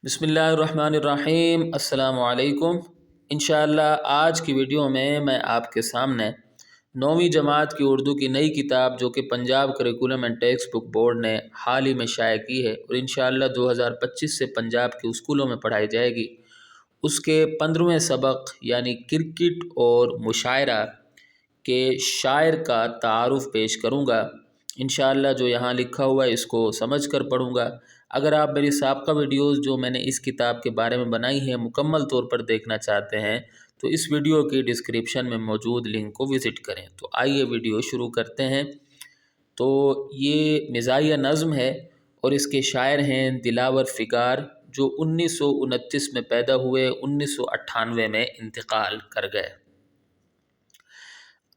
بسم اللہ الرحمن الرحیم، السلام علیکم۔ انشاءاللہ آج کی ویڈیو میں آپ کے سامنے 9ویں جماعت کی اردو کی نئی کتاب جو کہ Punjab curriculum and text book board نے حال ہی میں شائع کی ہے اور انشاءاللہ 2025 سے پنجاب کے اسکولوں میں پڑھائی جائے گی، اس کے 15ویں سبق یعنی کرکٹ اور مشاعرہ کے شاعر کا تعارف پیش کروں گا۔ انشاءاللہ جو یہاں لکھا ہوا ہے اس کو سمجھ کر پڑھوں گا۔ اگر آپ میری سابقہ ویڈیوز جو میں نے اس کتاب کے بارے میں بنائی ہیں مکمل طور پر دیکھنا چاہتے ہیں تو اس ویڈیو کی ڈسکرپشن میں موجود لنک کو وزٹ کریں۔ تو آئیے ویڈیو شروع کرتے ہیں۔ تو یہ مزاحیہ نظم ہے اور اس کے شاعر ہیں دلاور فگار، جو 1929 میں پیدا ہوئے، 1998 میں انتقال کر گئے۔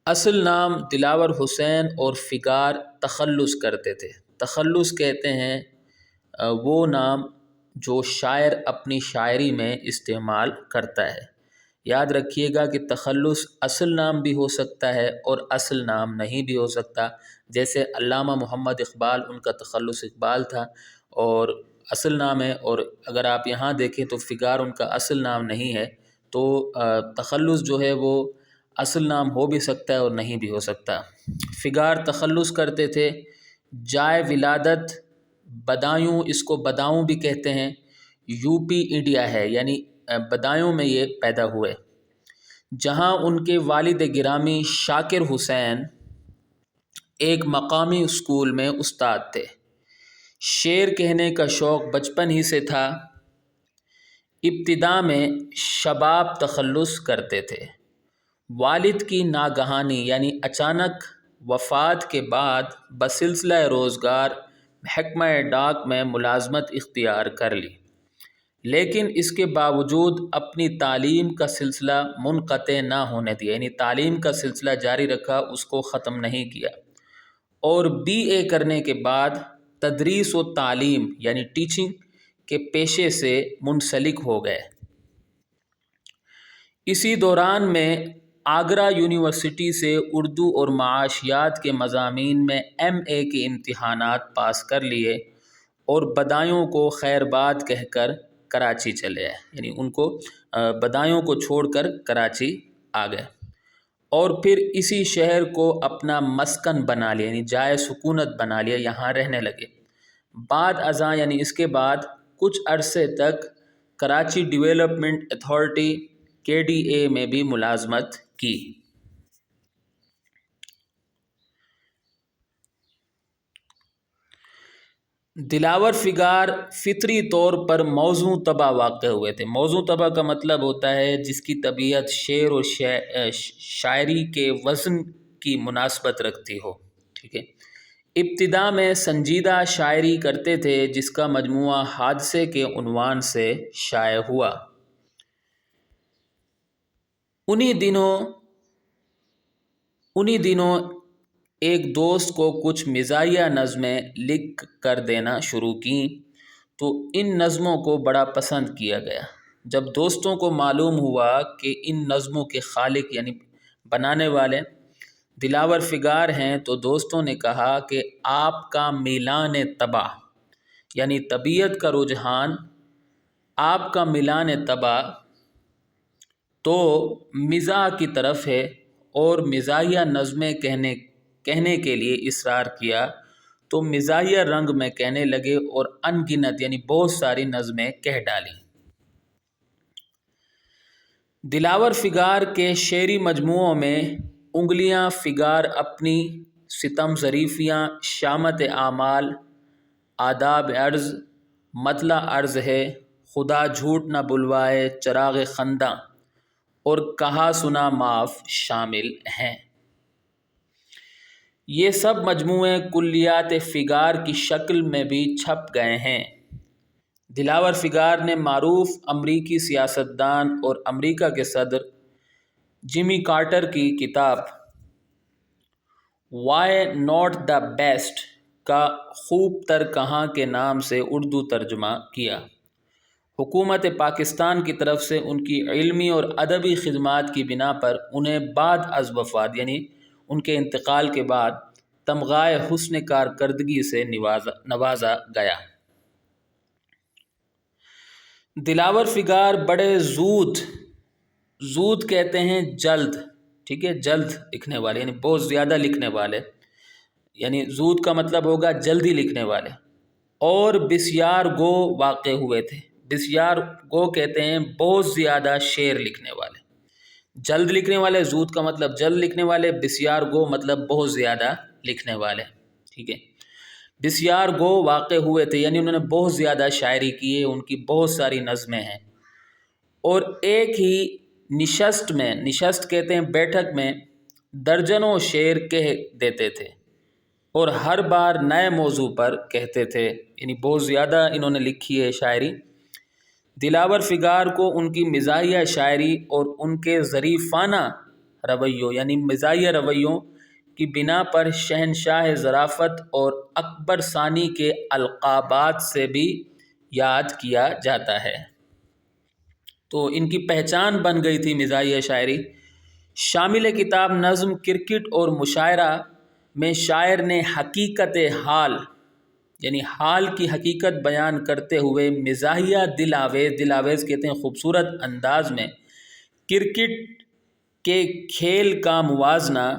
اصل نام دلاور حسین اور فگار تخلص کرتے تھے۔ تخلص کہتے ہیں وہ نام جو شاعر اپنی شاعری میں استعمال کرتا ہے۔ یاد رکھیے گا کہ تخلص اصل نام بھی ہو سکتا ہے اور اصل نام نہیں بھی ہو سکتا، جیسے علامہ محمد اقبال، ان کا تخلص اقبال تھا اور اصل نام ہے، اور اگر آپ یہاں دیکھیں تو فگار ان کا اصل نام نہیں ہے، تو تخلص جو ہے وہ اصل نام ہو بھی سکتا ہے اور نہیں بھی ہو سکتا۔ فگار تخلص کرتے تھے۔ جائے ولادت بدایوں، اس کو بداؤں بھی کہتے ہیں، یو پی انڈیا ہے، یعنی بدایوں میں یہ پیدا ہوئے، جہاں ان کے والد گرامی شاکر حسین ایک مقامی اسکول میں استاد تھے۔ شعر کہنے کا شوق بچپن ہی سے تھا۔ ابتدا میں شباب تخلص کرتے تھے۔ والد کی ناگہانی یعنی اچانک وفات کے بعد بسلسلہ روزگار محکمہ ڈاک میں ملازمت اختیار کر لی، لیکن اس کے باوجود اپنی تعلیم کا سلسلہ منقطع نہ ہونے دیا، یعنی تعلیم کا سلسلہ جاری رکھا، اس کو ختم نہیں کیا، اور BA کرنے کے بعد تدریس و تعلیم یعنی ٹیچنگ کے پیشے سے منسلک ہو گئے۔ اسی دوران میں آگرہ یونیورسٹی سے اردو اور معاشیات کے مضامین میں MA کے امتحانات پاس کر لیے اور بدایوں کو خیر باد کہہ کر کراچی چلے آئے، یعنی ان کو بدایوں کو چھوڑ کر کراچی آ گئے اور پھر اسی شہر کو اپنا مسکن بنا لیا، یعنی جائے سکونت بنا لیا، یہاں رہنے لگے۔ بعد ازاں یعنی اس کے بعد کچھ عرصے تک کراچی ڈیولپمنٹ اتھارٹی KDA میں بھی ملازمت کی۔ دلاور فگار فطری طور پر موزوں طبع واقع ہوئے تھے۔ موزوں طبع کا مطلب ہوتا ہے جس کی طبیعت شعر و شاعری کے وزن کی مناسبت رکھتی ہو، ٹھیک ہے۔ ابتدا میں سنجیدہ شاعری کرتے تھے جس کا مجموعہ حادثے کے عنوان سے شائع ہوا۔ انہی دنوں ایک دوست کو کچھ مزاحیہ نظمیں لکھ کر دینا شروع کیں تو ان نظموں کو بڑا پسند کیا گیا۔ جب دوستوں کو معلوم ہوا کہ ان نظموں کے خالق یعنی بنانے والے دلاور فگار ہیں تو دوستوں نے کہا کہ آپ کا میلان طبع یعنی طبیعت کا رجحان، آپ کا میلان طبع تو مزاح کی طرف ہے اور مزاحیہ نظمیں کہنے کے لیے اصرار کیا تو مزاحیہ رنگ میں کہنے لگے اور ان گنت یعنی بہت ساری نظمیں کہہ ڈالیں۔ دلاور فگار کے شعری مجموعوں میں انگلیاں فگار اپنی، ستم ظریفیاں، شامت اعمال، آداب عرض، مطلع عرض ہے، خدا جھوٹ نہ بلوائے، چراغ خنداں اور کہا سنا معاف شامل ہیں۔ یہ سب مجموعے کلیات فگار کی شکل میں بھی چھپ گئے ہیں۔ دلاور فگار نے معروف امریکی سیاستدان اور امریکہ کے صدر جمی کارٹر کی کتاب وائی ناٹ دی بیسٹ کا خوب تر کہاں کے نام سے اردو ترجمہ کیا۔ حکومت پاکستان کی طرف سے ان کی علمی اور ادبی خدمات کی بنا پر انہیں بعد از وفات یعنی ان کے انتقال کے بعد تمغۂ حسن کارکردگی سے نوازا گیا۔ دلاور فگار بڑے زود کہتے ہیں جلد، ٹھیک ہے، جلد لکھنے والے یعنی بہت زیادہ لکھنے والے، یعنی زود کا مطلب ہوگا جلدی لکھنے والے، اور بسیار گو واقع ہوئے تھے۔ بسیار گو کہتے ہیں بہت زیادہ شعر لکھنے والے۔ جلد لکھنے والے، زود کا مطلب جلد لکھنے والے، بسیار گو مطلب بہت زیادہ لکھنے والے، ٹھیک ہے۔ بسیار گو واقع ہوئے تھے یعنی انہوں نے بہت زیادہ شاعری کی ہے، ان کی بہت ساری نظمیں ہیں، اور ایک ہی نشست کہتے ہیں بیٹھک میں درجنوں شعر کہہ دیتے تھے، اور ہر بار نئے موضوع پر کہتے تھے، یعنی بہت زیادہ انہوں نے لکھی ہے شاعری۔ دلاور فگار کو ان کی مزاحیہ شاعری اور ان کے ظریفانہ رویوں یعنی مزاحیہ رویوں کی بنا پر شہنشاہ ظرافت اور اکبر ثانی کے القابات سے بھی یاد کیا جاتا ہے۔ تو ان کی پہچان بن گئی تھی مزاحیہ شاعری۔ شامل کتاب نظم کرکٹ اور مشاعرہ میں شاعر نے حقیقت حال یعنی حال کی حقیقت بیان کرتے ہوئے مزاحیہ دلاویز کہتے ہیں خوبصورت انداز میں کرکٹ کے کھیل کا موازنہ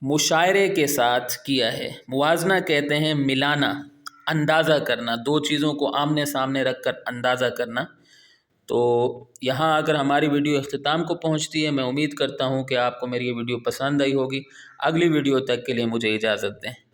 مشاعرے کے ساتھ کیا ہے۔ موازنہ کہتے ہیں ملانا، اندازہ کرنا، دو چیزوں کو آمنے سامنے رکھ کر اندازہ کرنا۔ تو یہاں اگر ہماری ویڈیو اختتام کو پہنچتی ہے، میں امید کرتا ہوں کہ آپ کو میری یہ ویڈیو پسند آئی ہوگی۔ اگلی ویڈیو تک کے لیے مجھے اجازت دیں۔